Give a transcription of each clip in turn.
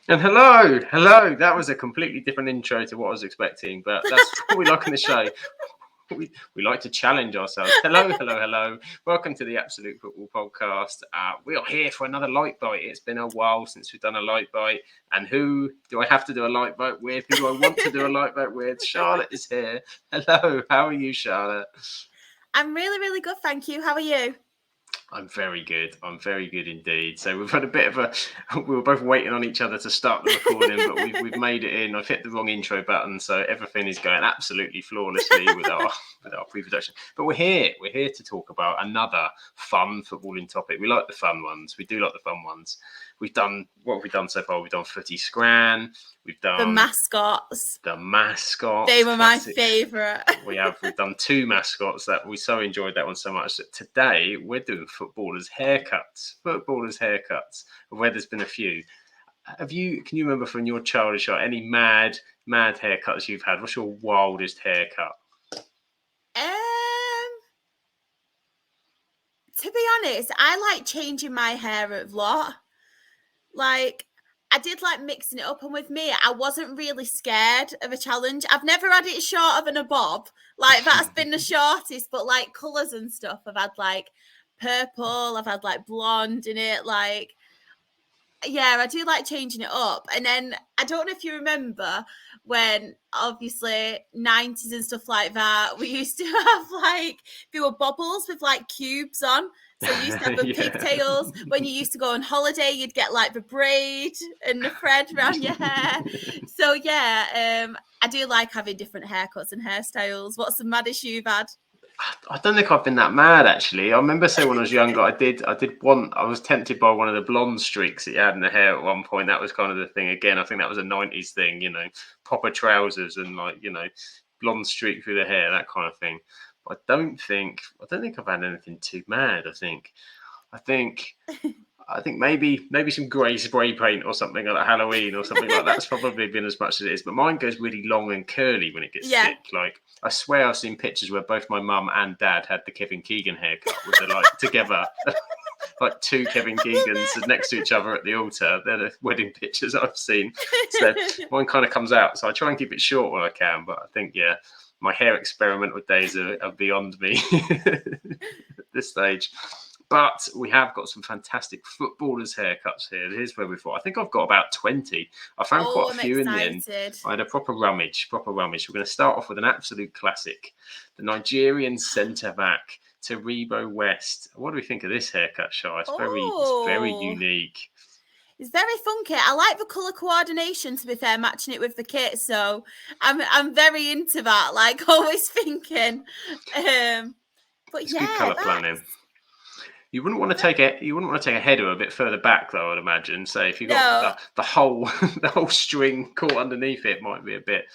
And hello. That was a completely different intro to what I was expecting, but that's what we like on the show. We like to challenge ourselves. Hello. Welcome to the Absolute Football Podcast. We are here for another light bite. It's been a while since we've done a light bite. And who do I have to do a light bite with? Who do I want to do a light bite with? Charlotte is here. Hello. How are you, Charlotte? I'm really, really good, thank you. How are you? I'm very good. I'm very good indeed. So we've had a bit of a. We were both waiting on each other to start the recording, but we've made it in. I've hit the wrong intro button, so everything is going absolutely flawlessly with our pre-production. But we're here. We're here to talk about another fun footballing topic. We like the fun ones. We do like the fun ones. We've done what have we done so far? We've done footy scran. We've done The mascots. The mascots. They were classic. my favourite. We've done two mascots that we so enjoyed that one so much that today we're doing footballers' haircuts. Footballers' haircuts, where there's been a few. Can you remember from your childish age any mad haircuts you've had? What's your wildest haircut? To be honest, I like changing my hair a lot. Like, I did like mixing it up, and with me, I wasn't really scared of a challenge. I've never had it shorter than a bob. Like, that's been the shortest, but like colours and stuff, I've had like purple, I've had like blonde in it. Like, yeah, I do like changing it up. And then I don't know if you remember when obviously 90s and stuff like that, we used to have like, there were bubbles with like cubes on. So you used to have the pigtails. When you used to go on holiday, you'd get like the braid and the thread around your hair. So yeah, I do like having different haircuts and hairstyles. What's the maddest you've had? I don't think I've been that mad actually. I remember saying when I was younger, I was tempted by one of the blonde streaks that you had in the hair at one point. That was kind of the thing. Again, I think that was a 90s thing, proper trousers and like, blonde streak through the hair, that kind of thing. But I don't think I've had anything too mad. I think maybe some grey spray paint or something like Halloween or something like that's probably been as much as it is. But mine goes really long and curly when it gets thick. Like I swear I've seen pictures where both my mum and dad had the Kevin Keegan haircut with the like together. Like two Kevin Keegans next to each other at the altar. They're the wedding pictures I've seen. So mine kind of comes out. So I try and keep it short when I can. But I think, my hair experimental days are beyond me at this stage. But we have got some fantastic footballers' haircuts here. Here's where we've got. I think I've got about 20. I found quite a few in the end. I had a proper rummage. We're going to start off with an absolute classic. The Nigerian centre-back, Taribo West. What do we think of this haircut, Shah? It's very unique. It's very funky. I like the colour coordination, to be fair, matching it with the kit. So I'm very into that. Like, always thinking. But it's good colour planning. You wouldn't want to take a header a bit further back, though. I'd imagine. So if you got the whole string caught underneath it, might be a bit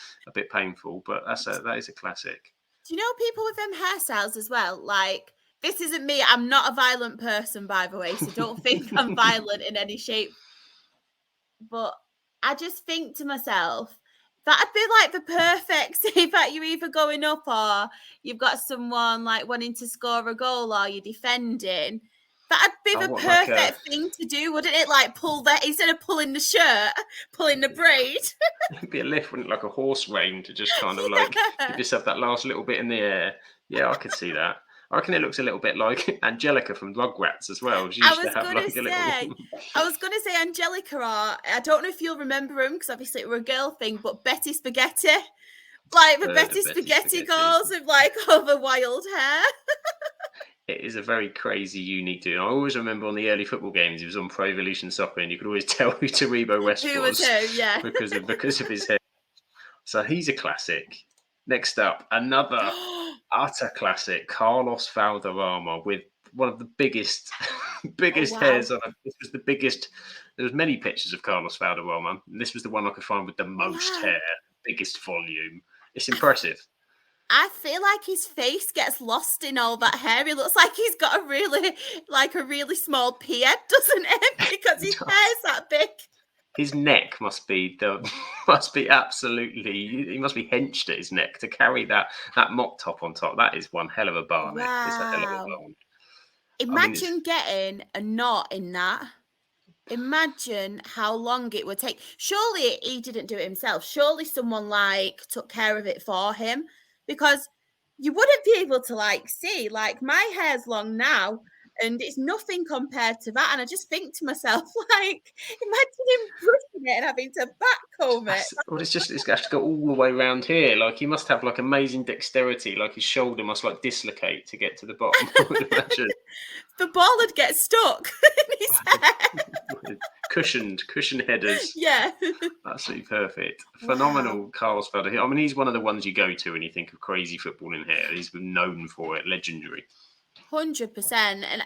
painful. But that is a classic. Do you know people with them hairstyles as well? Like, this isn't me. I'm not a violent person, by the way, so don't think I'm violent in any shape. But I just think to myself, that'd be like the perfect say that you're either going up or you've got someone like wanting to score a goal or you're defending. That'd be the perfect thing to do, wouldn't it? Like pull that instead of pulling the shirt, pulling the braid. It'd be a lift, wouldn't it? Like a horse rein to just kind of like give yourself that last little bit in the air. Yeah, I could see that. I reckon it looks a little bit like Angelica from Rugrats as well. She used to have like a little. I was going to say Angelica, or I don't know if you'll remember him because obviously it were a girl thing, but Betty Spaghetti. Like the Betty Spaghetti girls with like all the wild hair. It is a very crazy, unique dude. I always remember on the early football games, he was on Pro Evolution Soccer, and you could always tell who Taribo West was. Who, yeah. because of his hair. So he's a classic. Next up, another utter classic, Carlos Valderrama, with one of the biggest hairs on it. This was the biggest. There was many pictures of Carlos Valderrama, and this was the one I could find with the most hair, biggest volume. It's impressive. I feel like his face gets lost in all that hair. He looks like he's got a really small pea head, doesn't it? Because his hair's that big. His neck must be absolutely. He must be henched at his neck to carry that mop top on top. That is one hell of a barnet. Wow. It's a hell of a barnet. Imagine getting a knot in that. Imagine how long it would take. Surely he didn't do it himself. Surely someone like took care of it for him, because you wouldn't be able to like see, like, my hair's long now and it's nothing compared to that. And I just think to myself, like, imagine him brushing it and having to backcomb it. Well, it's got to go all the way around here. Like he must have like amazing dexterity. Like his shoulder must like dislocate to get to the bottom. I would imagine. The ball would get stuck in his hair. Cushioned headers. Yeah. Absolutely perfect. Wow. Phenomenal Carlos Felder. I mean, he's one of the ones you go to when you think of crazy footballing hair. He's been known for it. Legendary. 100%. And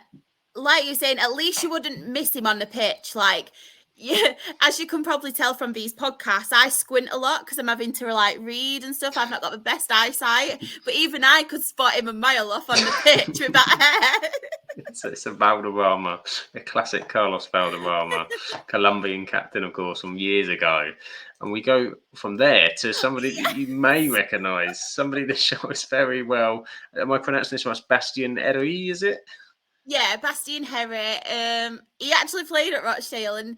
like you're saying, at least you wouldn't miss him on the pitch. Like, yeah, as you can probably tell from these podcasts, I squint a lot because I'm having to like read and stuff. I've not got the best eyesight, but even I could spot him a mile off on the pitch with that hair. It's a Valderrama, a classic Carlos Valderrama, Colombian captain, of course, from years ago. And we go from there to somebody that you may recognise, somebody that shows very well. Am I pronouncing this right? Bastien Herry, is it? Yeah, Bastien Herry. He actually played at Rochdale, and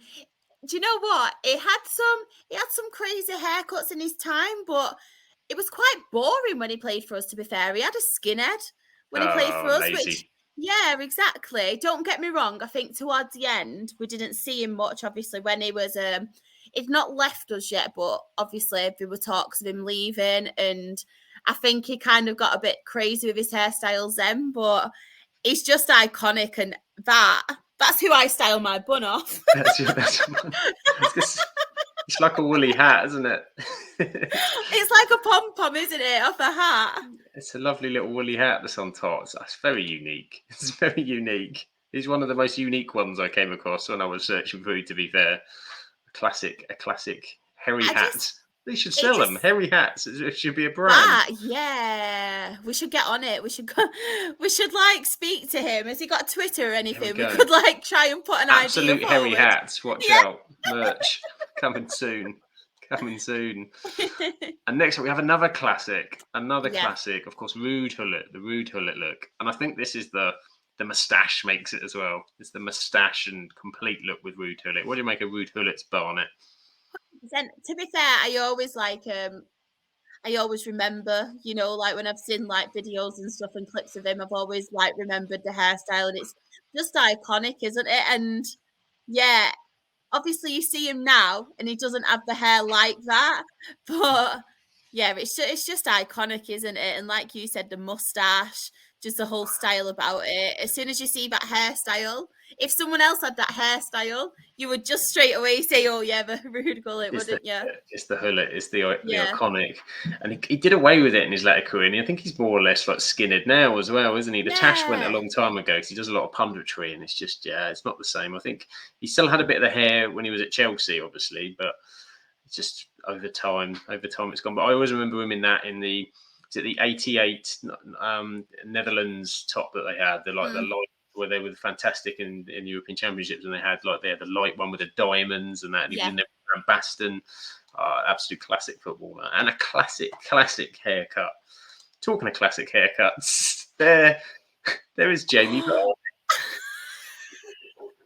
do you know what? He had some crazy haircuts in his time, but it was quite boring when he played for us, to be fair. He had a skinhead when he played for us, lazy. which, yeah, exactly. Don't get me wrong. I think towards the end, we didn't see him much, obviously, when he was, he'd not left us yet, but obviously there were talks of him leaving, and I think he kind of got a bit crazy with his hairstyles then, but he's just iconic, and that's who I style my bun off. It's like a woolly hat, isn't it? It's like a pom-pom, isn't it, off a hat? It's a lovely little woolly hat that's on top. It's very unique. It's very unique. It's one of the most unique ones I came across when I was searching for it, to be fair. A classic hairy hat. They should sell them. Hairy hats. It should be a brand. Yeah. We should get on it. We should like speak to him. Has he got Twitter or anything? We could like try and put an Absolute idea hairy forward. hats. Watch out. Merch. Coming soon. And next up we have another classic. Classic. Of course, Ruud Gullit. The Ruud Gullit look. And I think this is the moustache makes it as well. It's the moustache and complete look with Ruud Gullit. What do you make of Ruud Gullit's Barnet? To be fair, I always remember, you know, like when I've seen like videos and stuff and clips of him, I've always like remembered the hairstyle, and it's just iconic, isn't it? And yeah, obviously you see him now and he doesn't have the hair like that, but yeah, it's just iconic, isn't it? And like you said, the mustache, just the whole style about it. As soon as you see that hairstyle, if someone else had that hairstyle, you would just straight away say, "Oh yeah, the Ruud Gullit," wouldn't you? It's the Gullit. It's the iconic, and he did away with it in his latter career. And I think he's more or less like skinhead now as well, isn't he? The tash went a long time ago because he does a lot of punditry, and it's just it's not the same. I think he still had a bit of the hair when he was at Chelsea, obviously, but it's just over time it's gone. But I always remember him in the 88 Netherlands top that they had, the light, where they were fantastic in European Championships, and they had the light one with the diamonds and that, and he was in there with Baston. Absolute classic footballer and a classic haircut. Talking of classic haircuts, there is Jamie Vardy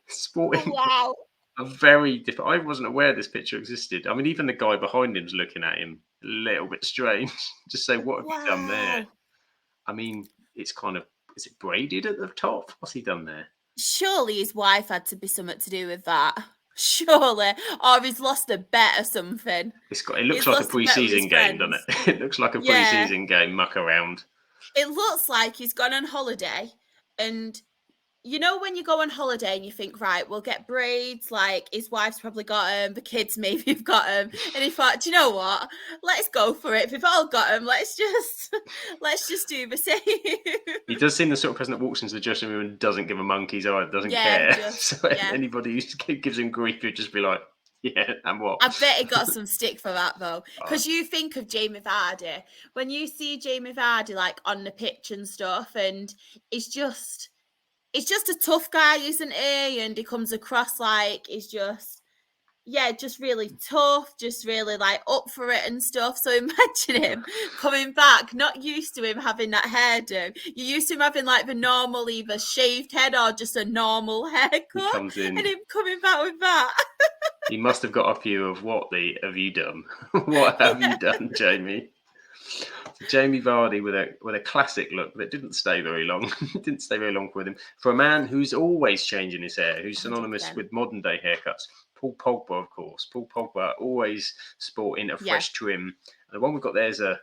sporting a very different. I wasn't aware this picture existed. I mean, even the guy behind him's looking at him a little bit strange. Just say, what have you done there? I mean, it's kind of, is it braided at the top? What's he done there? Surely his wife had to be something to do with that. Surely. Or he's lost a bet or something. It looks like a pre-season game, doesn't it? It looks like a pre-season game, muck around. It looks like he's gone on holiday, and you know when you go on holiday and you think, right, we'll get braids, like his wife's probably got them, the kids maybe have got them, and he thought, do you know what? Let's go for it. If we've all got them, let's just do the same. He does seem the sort of person that walks into the dressing room and doesn't give a monkey's eye, doesn't care. Anybody who gives him grief would just be like, yeah, and what? I bet he got some stick for that though, because you think of Jamie Vardy when you see Jamie Vardy like on the pitch and stuff, and it's just a tough guy, isn't he? And he comes across like he's just, yeah, just really tough, just really like up for it and stuff. So imagine him coming back, not used to him having that hairdo. You're used to him having like the normal, either shaved head or just a normal haircut. He comes in, and him coming back with that. he must have got a few of have you done? What have you done, Jamie? So Jamie Vardy with a classic look that didn't stay very long. Didn't stay very long with him. For a man who's always changing his hair, who's synonymous 100%. with modern day haircuts. Paul Pogba, of course. Paul Pogba always sporting a fresh trim. And the one we've got there is a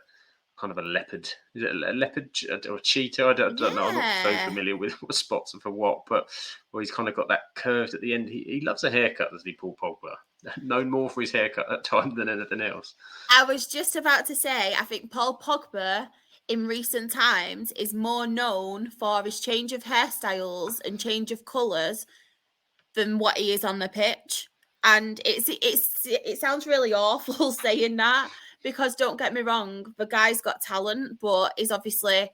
kind of a leopard. Is it a leopard or a cheetah? I don't know. I'm not so familiar with what spots are for what, but he's kind of got that curved at the end. He loves a haircut, doesn't he, Paul Pogba? Known more for his haircut at times than anything else. I was just about to say, I think Paul Pogba in recent times is more known for his change of hairstyles and change of colours than what he is on the pitch. And it sounds really awful saying that, because don't get me wrong, the guy's got talent, but he's obviously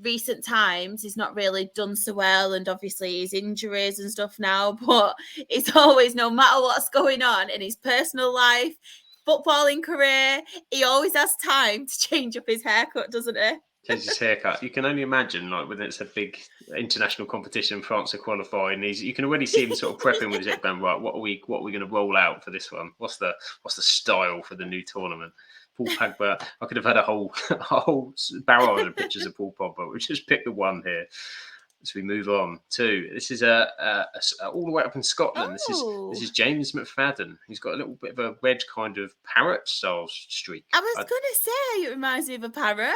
recent times he's not really done so well, and obviously his injuries and stuff now, but it's always, no matter what's going on in his personal life, footballing career, he always has time to change up his haircut, doesn't he? Changes his haircut. You can only imagine, like, when it's a big international competition, France are qualifying. You can already see him sort of prepping with his head going, right, what are we going to roll out for this one? What's the style for the new tournament? Paul Pogba. I could have had a whole barrel of pictures of Paul Pogba. We just picked the one here. So we move on to, this is all the way up in Scotland. Oh. This is James McFadden. He's got a little bit of a red kind of parrot style streak. I was going to say it reminds me of a parrot.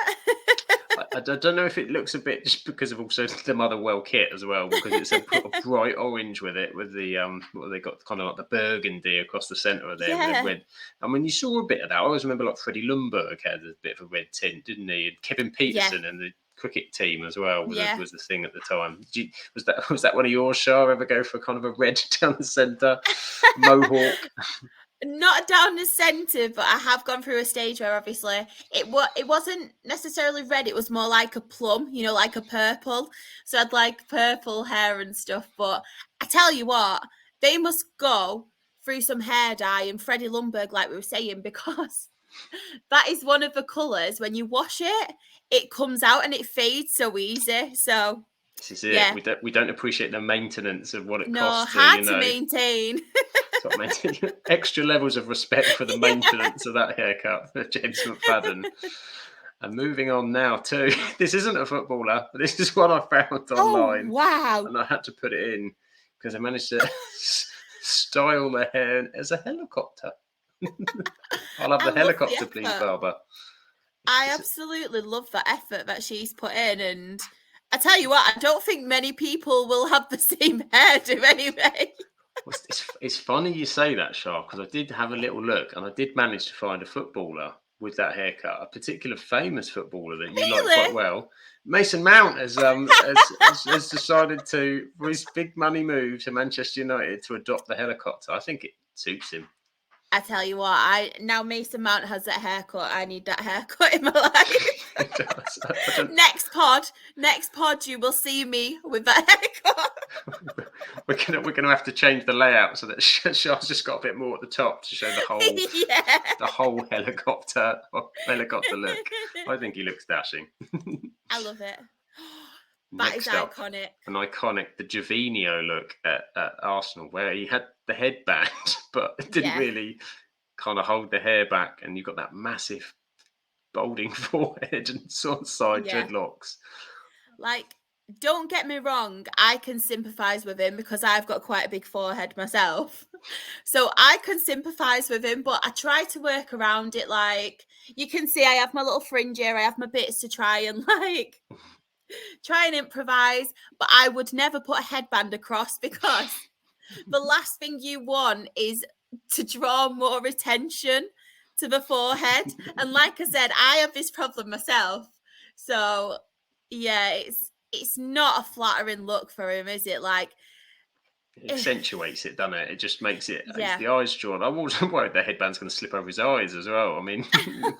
I don't know if it looks a bit, just because of also the Motherwell kit as well, because it's a bright orange with it, with the what they got, kind of like the burgundy across the centre of there, with red. I mean, you saw a bit of that. I always remember, like, Freddie Ljungberg had a bit of a red tint, didn't he? And Kevin Peterson and the cricket team as well was the thing at the time. Was that one of yours, Shah? Ever go for kind of a red down the centre mohawk? Not down the centre, but I have gone through a stage where obviously it wasn't necessarily red. It was more like a plum, like a purple. So I'd like purple hair and stuff. But I tell you what, they must go through some hair dye and Freddie Ljungberg, like we were saying, because that is one of the colours. When you wash it, it comes out and it fades so easy. So this is it. Yeah. We don't appreciate the maintenance of what it costs. Hard to maintain. Extra levels of respect for the maintenance of that haircut for James McFadden. And moving on now to, this isn't a footballer, but this is one I found online. Oh, wow. And I had to put it in because I managed to style the hair as a helicopter. I'll have the helicopter, please, Barbara. I absolutely love the effort that she's put in, and I tell you what, I don't think many people will have the same hairdo anyway. It's funny you say that, Shah, because I did have a little look, and I did manage to find a footballer with that haircut, a particular famous footballer that you like quite well. Mason Mount has decided to, for his big money move to Manchester United, to adopt the helicopter. I think it suits him. I tell you what, now Mason Mount has that haircut. I need that haircut in my life. Next pod, you will see me with that haircut. We're gonna have to change the layout so that Shah's just got a bit more at the top to show the whole helicopter look. I think he looks dashing. I love it. That is iconic. An iconic, the Gervinho look at Arsenal, where he had the headband, but it didn't really kind of hold the hair back, and you've got that massive balding forehead and sort of side dreadlocks. Like, don't get me wrong, I can sympathise with him because I've got quite a big forehead myself. So I can sympathise with him, but I try to work around it. Like, you can see I have my little fringe here, I have my bits to try and try and improvise, but I would never put a headband across, because the last thing you want is to draw more attention to the forehead. And like I said, I have this problem myself. So yeah, it's not a flattering look for him, is it? Like, it accentuates it, doesn't it? It just makes it the eyes drawn. I'm also worried the headband's going to slip over his eyes as well. I mean,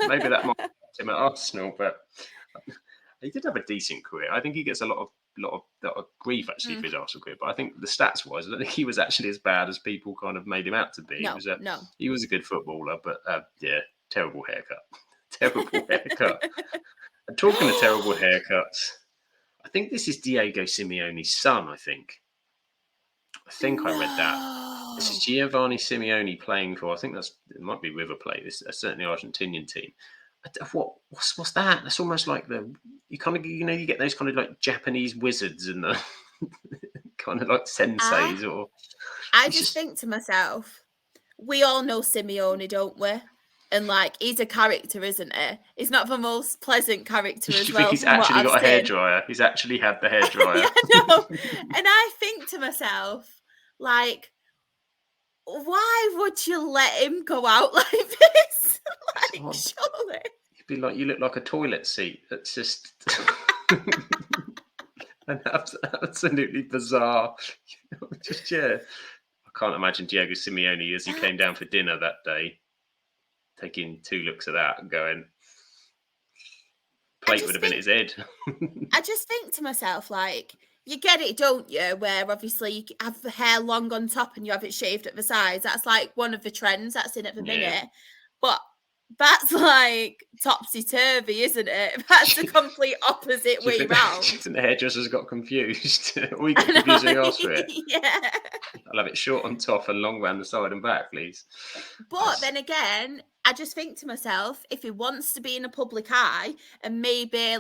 maybe that might help him at Arsenal, but he did have a decent career. I think he gets a lot of lot of grief actually for his Arsenal career. But I think the stats wise, I don't think he was actually as bad as people kind of made him out to be. No, no. He was a good footballer, but yeah, terrible haircut, terrible haircut. And talking of terrible haircuts, I think this is Diego Simeone's son. I think I read that. This is Giovanni Simeone playing for. I think it might be River Plate. This is certainly Argentinian team. What's that? That's almost like you get those kind of like Japanese wizards and the kind of like senseis or. I just think to myself, we all know Simeone, don't we? And like he's a character, isn't he? He's not the most pleasant character as well. He's actually got a hairdryer. He's actually had the hairdryer. I know. And I think to myself, like, why would you let him go out like this? Like, surely. You'd be like, you look like a toilet seat. That's just an absolutely bizarre. Just I can't imagine Diego Simeone as he came down for dinner that day, taking 2 looks at that and going, plate would have been at his head. I just think to myself, like, you get it, don't you? Where obviously you have the hair long on top and you have it shaved at the sides. That's like one of the trends that's in at the minute. But that's like topsy-turvy, isn't it? That's the complete opposite way round. Do you think the hairdressers got confused? We got confusing us for it. Yeah. I'll have it short on top and long round the side and back, please. But then again, I just think to myself, if he wants to be in a public eye and maybe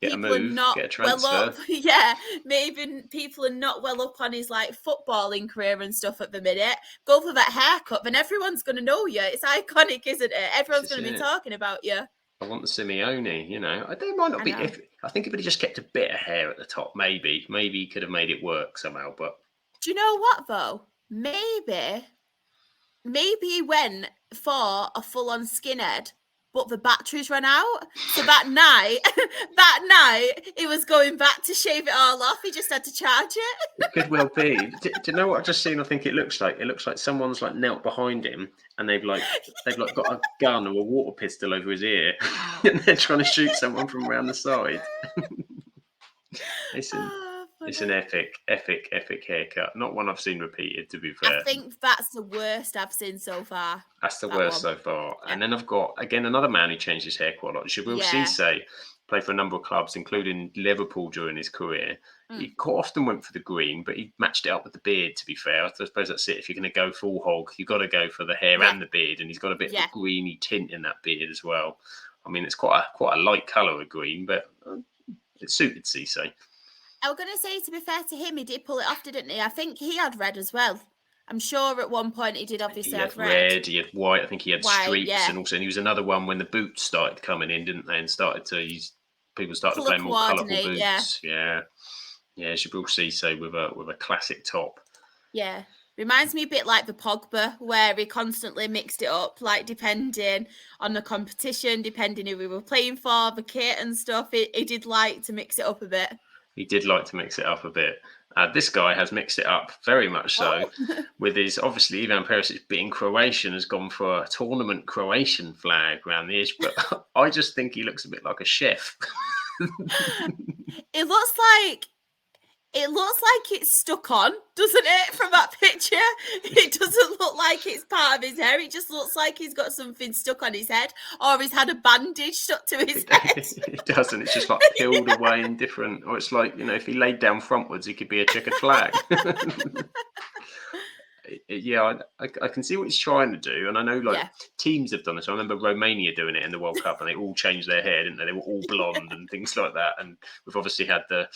people are not well up. Yeah, maybe people are not well up on his like footballing career and stuff at the minute. Go for that haircut, then everyone's going to know you. It's iconic, isn't it? Everyone's going to be talking about you. I want the Simeone, They might not be. I think if he just kept a bit of hair at the top, maybe he could have made it work somehow. But do you know what though? Maybe he went for a full-on skinhead. But the batteries ran out. So that night, he was going back to shave it all off. He just had to charge it. It could well be. Do you know what I've just seen? I think it looks like someone's like knelt behind him and they've got a gun or a water pistol over his ear and they're trying to shoot someone from around the side. It's an epic haircut. Not one I've seen repeated, to be fair. I think that's the worst I've seen so far. That's the worst so far. Yeah. And then I've got, again, another man who changed his hair quite a lot. Jabril Cisse played for a number of clubs, including Liverpool during his career. He quite often went for the green, but he matched it up with the beard, to be fair. I suppose that's it. If you're going to go full hog, you've got to go for the hair and the beard. And he's got a bit of a greeny tint in that beard as well. I mean, it's quite a light colour of green, but it suited Cisse. I was going to say, to be fair to him, he did pull it off, didn't he? I think he had red as well. I'm sure at one point he did obviously have red. He had white. I think he had streaks, and he was another one when the boots started coming in, didn't they? And people started to play more colourful boots. Yeah. Jabril Cisse with a classic top. Yeah. Reminds me a bit like the Pogba, where he constantly mixed it up, like depending on the competition, depending who we were playing for, the kit and stuff. He did like to mix it up a bit. He did like to mix it up a bit. This guy has mixed it up very much so with his, obviously, Ivan Perisic being Croatian, has gone for a tournament Croatian flag around the edge, but I just think he looks a bit like a chef. It looks like it's stuck on, doesn't it, from that picture? It doesn't look like it's part of his hair. It just looks like he's got something stuck on his head, or he's had a bandage stuck to his head. It doesn't. It's just like peeled away in different, or it's like, if he laid down frontwards, he could be a checkered flag. I can see what he's trying to do, and I know teams have done this. I remember Romania doing it in the World Cup, and they all changed their hair, didn't they? They were all blonde and things like that. And we've obviously had the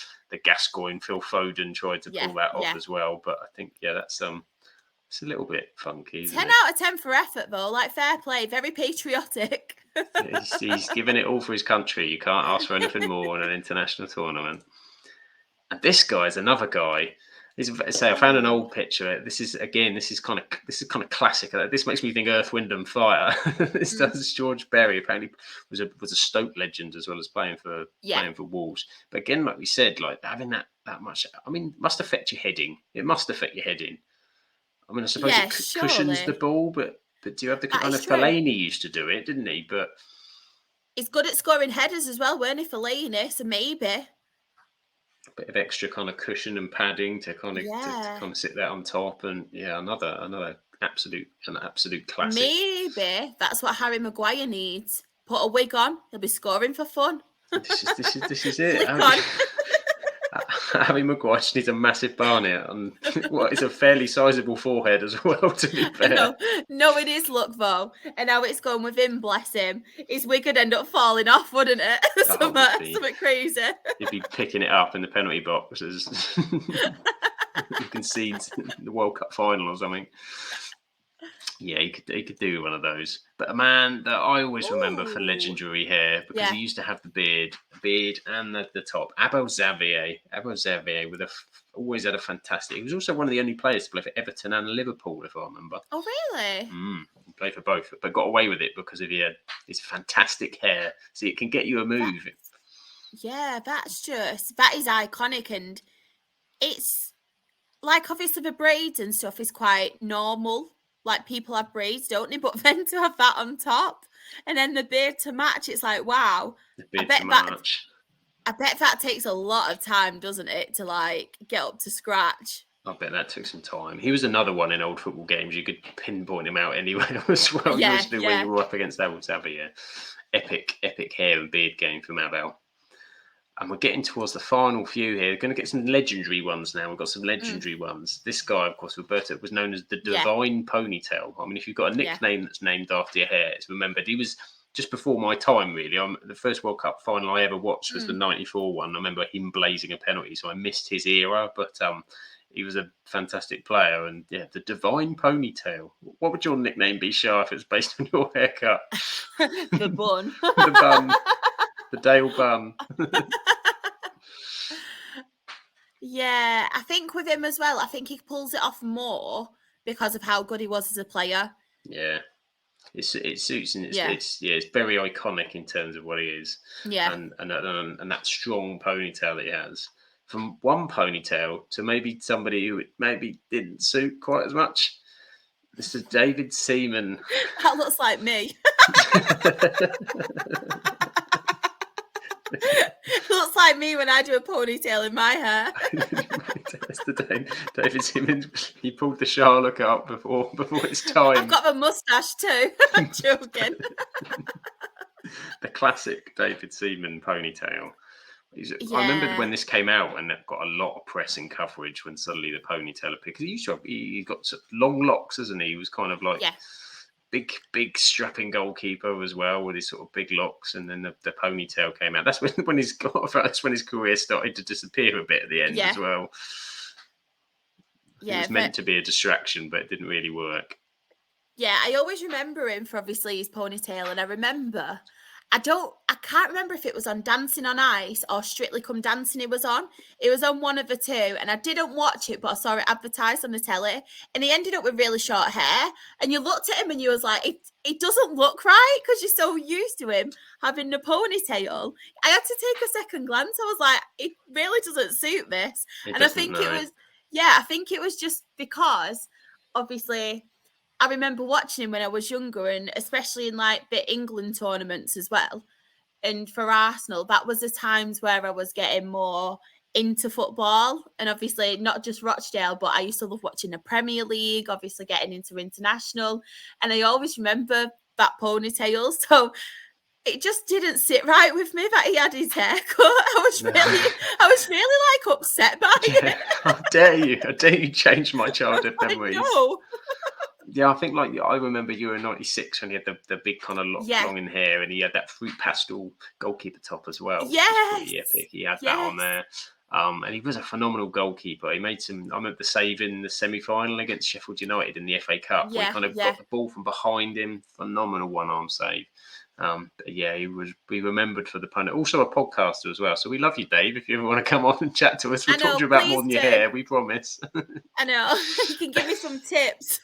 Gascoigne, Phil Foden tried to pull that off as well. But I think that's it's a little bit funky. 10 out of 10 for effort though, like fair play, very patriotic. He's given it all for his country. You can't ask for anything more in an international tournament. And this guy is another guy. I found an old picture. This is kind of classic. This makes me think Earth, Wind and Fire. This does George Berry. Apparently was a Stoke legend as well as playing for Wolves. But again, like we said, like having that much, I mean, must affect your heading. It must affect your heading. I mean, I suppose it cushions the ball, but do you have the kind of Fellaini used to do it, didn't he? But he's good at scoring headers as well, weren't he, Fellaini? So maybe. bit of extra kind of cushion and padding to kind of to Yeah. kind of sit there on top, and yeah, another absolute classic. Maybe that's what Harry Maguire needs. Put a wig on, he'll be scoring for fun. This is it. Flick on. Harry Maguire just needs a massive barnet and what is a fairly sizable forehead as well, to be I fair. know. Knowing his look though, and how it's going with him, bless him, his wig could end up falling off, wouldn't it? Oh, Something crazy. he'd be picking it up in the penalty box as he concedes the World Cup final or something. Yeah, he could do one of those. But a man that I always remember for Ooh. legendary hair, because Yeah. he used to have the beard and the top. Abel Xavier with always had a fantastic. He was also one of the only players to play for Everton and Liverpool, if I remember. Oh, really? He played for both, but got away with it because of his fantastic hair. See, it can get you a move. Yeah, that is iconic, and it's like obviously the braids and stuff is quite normal. Like people have braids, don't they? But then to have that on top and then the beard to match, it's like wow. The beard to match. I bet that takes a lot of time, doesn't it, to like get up to scratch? I bet that took some time. He was another one in old football games. You could pinpoint him out anywhere as well. Yeah, Usually when you were up against Abel Xavier. Epic hair and beard game from Abel. And we're getting towards the final few here. We're going to get some legendary ones now. We've got some legendary ones. This guy, of course, Roberto, was known as the Divine Ponytail. I mean, if you've got a nickname that's named after your hair, it's remembered. He was just before my time, really. The first World Cup final I ever watched was the 94 one. I remember him blazing a penalty, so I missed his era. But he was a fantastic player. And yeah, the Divine Ponytail. What would your nickname be, Shah, if it's based on your haircut? The bun. The bun. The Dale bun. Yeah, I think with him as well, I think he pulls it off more because of how good he was as a player. Yeah. It suits and it's very iconic in terms of what he is. Yeah. And that strong ponytail that he has. From one ponytail to maybe somebody who maybe didn't suit quite as much. This is David Seaman. That looks like me. It looks like me when I do a ponytail in my hair. That's the David Seaman. He pulled the Charlotte up before its time. I've got a mustache too. I'm joking. The classic David Seaman ponytail. I remember when this came out and it got a lot of press and coverage when suddenly the ponytail appeared. Because he got long locks, hasn't he? He was kind of like big strapping goalkeeper as well with his sort of big locks, and then the ponytail came out. That's when his career started to disappear a bit at the end as well. Yeah, it was meant to be a distraction, but it didn't really work. Yeah, I always remember him for obviously his ponytail, and I remember I can't remember if it was on Dancing on Ice or Strictly Come Dancing it was on. It was on one of the two, and I didn't watch it, but I saw it advertised on the telly, and he ended up with really short hair, and you looked at him and you was like, it doesn't look right because you're so used to him having the ponytail. I had to take a second glance. I was like, it really doesn't suit this. And I think it was just because, obviously, I remember watching him when I was younger, and especially in like the England tournaments as well. And for Arsenal, that was the times where I was getting more into football. And obviously not just Rochdale, but I used to love watching the Premier League, obviously getting into international. And I always remember that ponytail. So it just didn't sit right with me that he had his haircut. I was really like upset by it. How dare you change my childhood memories. No. Yeah, I think I remember Euro 96 when he had the big kind of long in hair, and he had that fruit pastel goalkeeper top as well. Yes. Pretty epic. He had that on there. And he was a phenomenal goalkeeper. He made I remember the save in the semi-final against Sheffield United in the FA Cup. Where he kind of got the ball from behind him. Phenomenal one-arm save. He was remembered for the pun. Also a podcaster as well. So we love you, Dave. If you ever want to come on and chat to us, we'll talk to you about more than your hair. We promise. I know. You can give me some tips.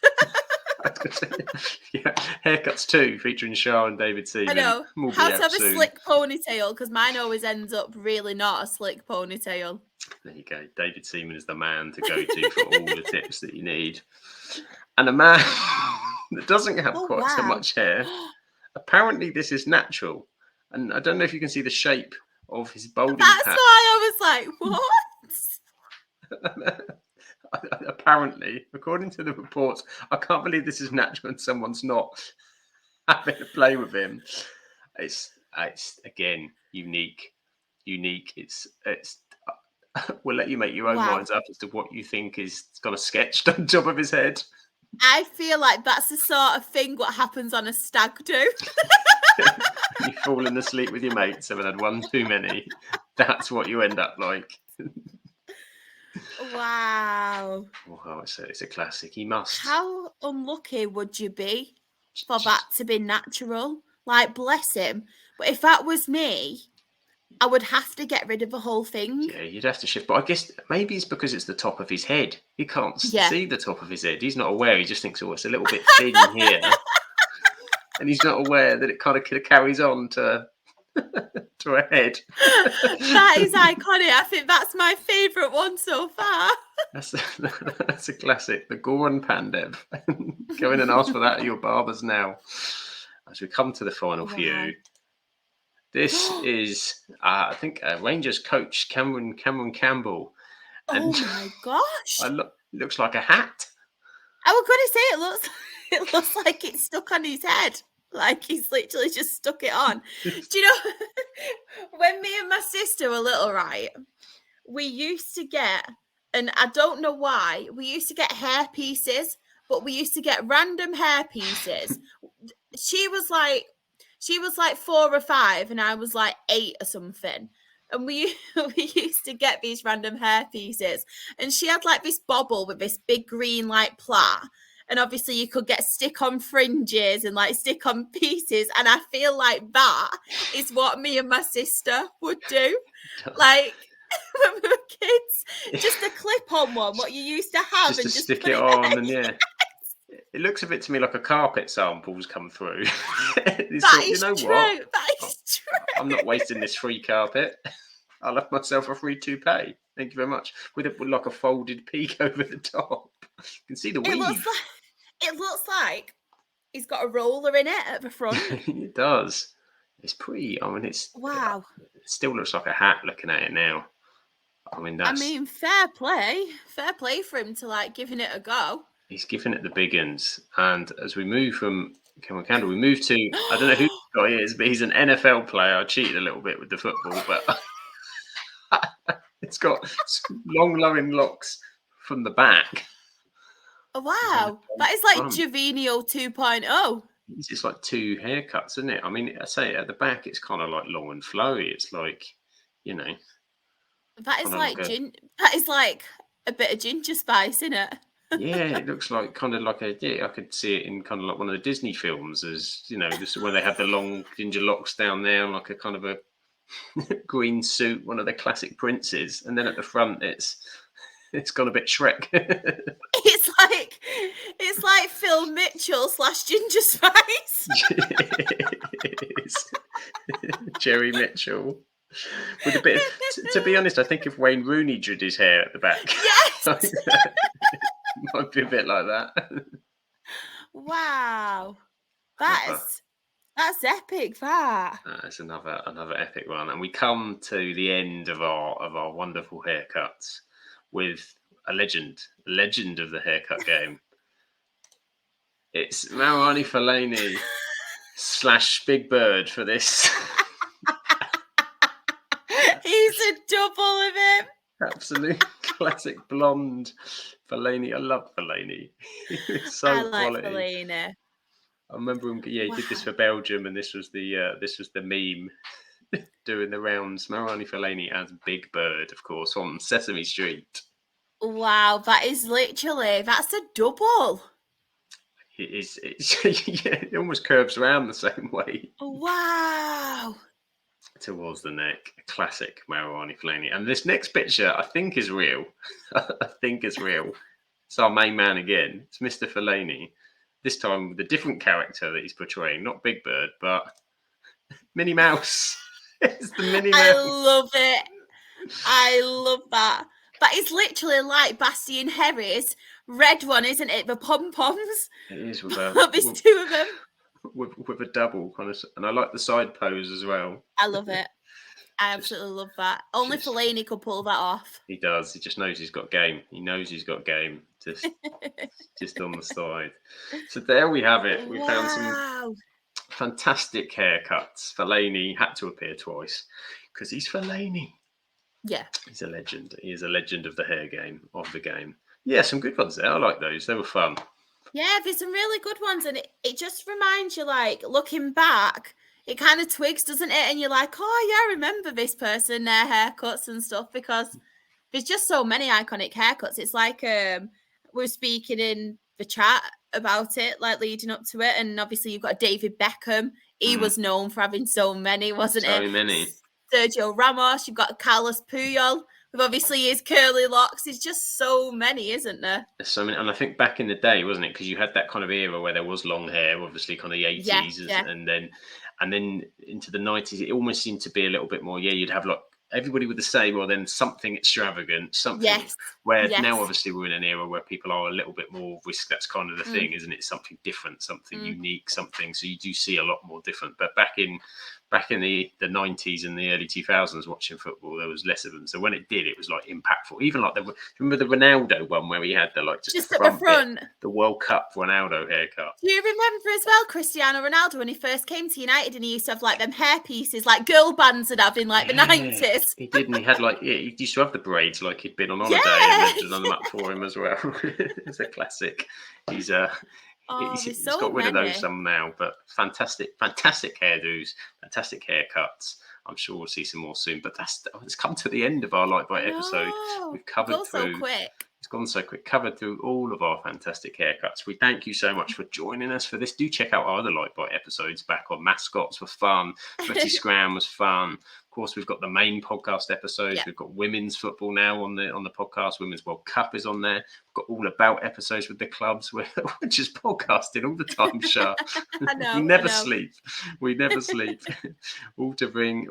Haircuts too, featuring Shah and David Seaman. I know. How to have a slick ponytail, because mine always ends up really not a slick ponytail. There you go. David Seaman is the man to go to for all the tips that you need. And a man that doesn't have quite so much hair. Apparently this is natural. And I don't know if you can see the shape of his balding That's patch. why I was like, what? Apparently, according to the reports, I can't believe this is natural and someone's not having a play with him. It's again unique. It's. We'll let you make your own Wow. minds up as to what you think is kind of sketched on top of his head. I feel like that's the sort of thing what happens on a stag do. You've fallen asleep with your mates, having had one too many. That's what you end up like. Wow. Well, it's a classic. He must. How unlucky would you be for that to be natural? Like, bless him. But if that was me, I would have to get rid of the whole thing. Yeah, you'd have to shift. But I guess maybe it's because it's the top of his head. He can't Yeah. see the top of his head. He's not aware. He just thinks, oh, it's a little bit thin here. And he's not aware that it kind of carries on to a head. That is iconic. I think that's my favourite one so far. That's a classic. The Goran Pandev. Go in and ask for that at your barbers now. As we come to the final few. This is, I think, Rangers coach Cameron Campbell. And oh my gosh! Looks like a hat. I was going to say it looks like it's stuck on his head. Like he's literally just stuck it on. Do you know when me and my sister were little, right? We used to get, and I don't know why, we used to get hair pieces, but we used to get random hair pieces. She was like 4 or 5 and I was like 8 or something. And we used to get these random hair pieces. And she had like this bobble with this big green like plait. And obviously you could get stick-on fringes and like stick-on pieces. And I feel like that is what me and my sister would do. Like when we were kids, just a clip-on one, what you used to have. Just and to stick it on and yeah. It looks a bit to me like a carpet sample's come through. That is true. That is true. I'm not wasting this free carpet. I'll have myself a free toupee. Thank you very much. With like a folded peak over the top. You can see the weave. It looks like he's got a roller in it at the front. It does. It's pretty. I mean, wow. It still looks like a hat looking at it now. I mean, fair play for him to like giving it a go. He's giving it the big uns. And as we move from Cameron Campbell, we move to, I don't know who this guy is, but he's an NFL player. I cheated a little bit with the football, but it's got long flowing locks from the back. Oh, wow. That is like Jovino 2.0. It's just like 2 haircuts, isn't it? I mean, I say at the back, it's kind of like long and flowy. It's like, you know. That is like a bit of ginger spice, isn't it? Yeah, it looks like kind of like I could see it in kind of like one of the Disney films, as you know, this when they have the long ginger locks down there, like a kind of a green suit, one of the classic princes, and then at the front it's gone a bit Shrek. It's like Phil Mitchell / Ginger Spice. Jerry Mitchell. With a bit of, to be honest, I think if Wayne Rooney did his hair at the back. Yes. Might be a bit like that. Wow. That's epic, that. That's another epic one. And we come to the end of our wonderful haircuts with a legend of the haircut game. It's Marouane Fellaini / Big Bird for this. He's a double of him. Absolute classic blonde Fellaini. I love Fellaini. It's so I like quality. Fellaini. I remember him. Yeah, he did this for Belgium, and this was the meme doing the rounds. Marouane Fellaini as Big Bird, of course, on Sesame Street. Wow, that's a double. It is. Yeah, it almost curves around the same way. Wow. Towards the neck, a classic Marouane Fellaini. And this next picture, I think, is real. It's our main man again. It's Mr. Fellaini. This time with a different character that he's portraying, not Big Bird, but Minnie Mouse. It's the Minnie Mouse. I love it. I love that. That is literally like Basti and Harry's red one, isn't it? The pom-poms. It is. There's 2 of them. With a double kind of, and I like the side pose as well. I love it. I Just, absolutely love that. Only just Fellaini could pull that off. he does. He just knows he's got game. He knows he's got game. Just on the side. So there we have it. We found some Wow. fantastic haircuts. Fellaini had to appear twice because he's Fellaini. Yeah. He's a legend. He is a legend of the hair game, of the game. Yeah, some good ones there. I like those. They were fun. Yeah, there's some really good ones. And it just reminds you, like, looking back, it kind of twigs, doesn't it? And you're like, oh, yeah, I remember this person, their haircuts and stuff, because there's just so many iconic haircuts. It's like we were speaking in the chat about it, like leading up to it. And obviously, you've got David Beckham. He was known for having so many, wasn't So it? many. Sergio Ramos, you've got Carlos Puyol with obviously his curly locks. There's just so many, isn't there? There's so many, and I think back in the day, wasn't it? Because you had that kind of era where there was long hair, obviously, kind of the Yeah, 80s, yeah. and then into the 90s, it almost seemed to be a little bit more. Yeah, you'd have like everybody would say, well, then something extravagant, something. Yes. Where Yes. now, obviously, we're in an era where people are a little bit more risk. That's kind of the Mm. thing, isn't it? Something different, something unique, something. So you do see a lot more different. But back in the 90s and the early 2000s, watching football, there was less of them. So when it did, it was like impactful. Even like remember the Ronaldo one where he had the like just the at front the front. bit, the World Cup Ronaldo haircut. Do you remember as well Cristiano Ronaldo when he first came to United and he used to have like them hair pieces, like girl bands would have in like the 90s? He did, and he had like he used to have the braids like he'd been on holiday and they'd done them up for him as well. It's a classic. He's he's so got rid of many. those some now, but fantastic hairdos, fantastic haircuts. I'm sure we'll see some more soon. But it's come to the end of our Like Bite episode. We've covered through. So quick. It's gone so quick. Covered through all of our fantastic haircuts. We thank you so much for joining us for this. Do check out our other Like Bite episodes back on. Mascots were fun. Footy Scram was fun. Of course, we've got the main podcast episodes. Yeah. We've got women's football now on the podcast. Women's World Cup is on there. We've got all about episodes with the clubs. We're just podcasting all the time, Shah. I know. We never sleep. We never sleep. all to bring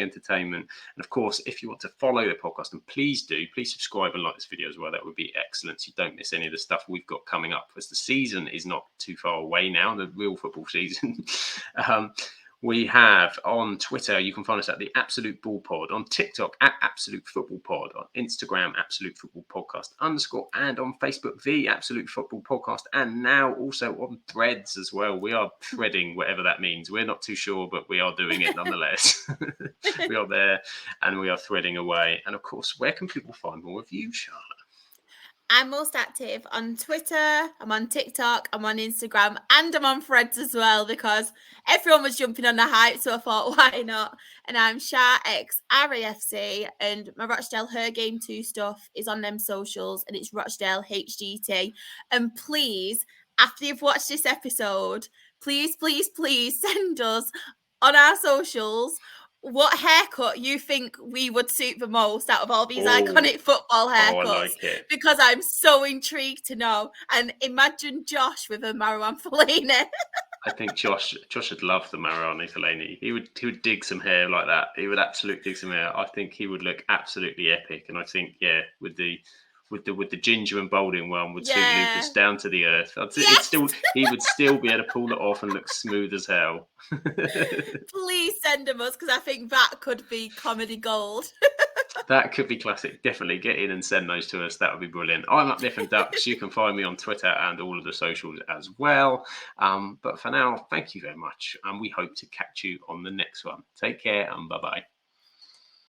entertainment. And of course, if you want to follow the podcast, and please subscribe and like this video as well. That would be excellent, so you don't miss any of the stuff we've got coming up, as the season is not too far away now, the real football season. We have on Twitter, you can find us at the Absolute Ball Pod, on TikTok at Absolute Football Pod, on Instagram, Absolute Football Podcast _, and on Facebook, the Absolute Football Podcast, and now also on Threads as well. We are threading, whatever that means. We're not too sure, but we are doing it nonetheless. We are there and we are threading away. And of course, where can people find more of you, Charlotte? I'm most active on Twitter, I'm on TikTok, I'm on Instagram, and I'm on Threads as well because everyone was jumping on the hype, so I thought, why not? And I'm SharXRAFC, and my Rochdale Her Game 2 stuff is on them socials, and it's Rochdale HGT. And please, after you've watched this episode, please send us on our socials what haircut you think we would suit the most out of all these iconic football haircuts. I like it. Because I'm so intrigued to know. And imagine Josh with a Marouane Fellaini. I think Josh would love the Marouane Fellaini. He would dig some hair like that. He would absolutely dig some hair. I think he would look absolutely epic. And I think, with the ginger and balding one would suit Lucas down to the earth. He would still be able to pull it off and look smooth as hell. Please send them us, because I think that could be comedy gold. That could be classic. Definitely get in and send those to us. That would be brilliant. I'm at Different Ducks. You can find me on Twitter and all of the socials as well. But for now, thank you very much. And we hope to catch you on the next one. Take care and bye-bye.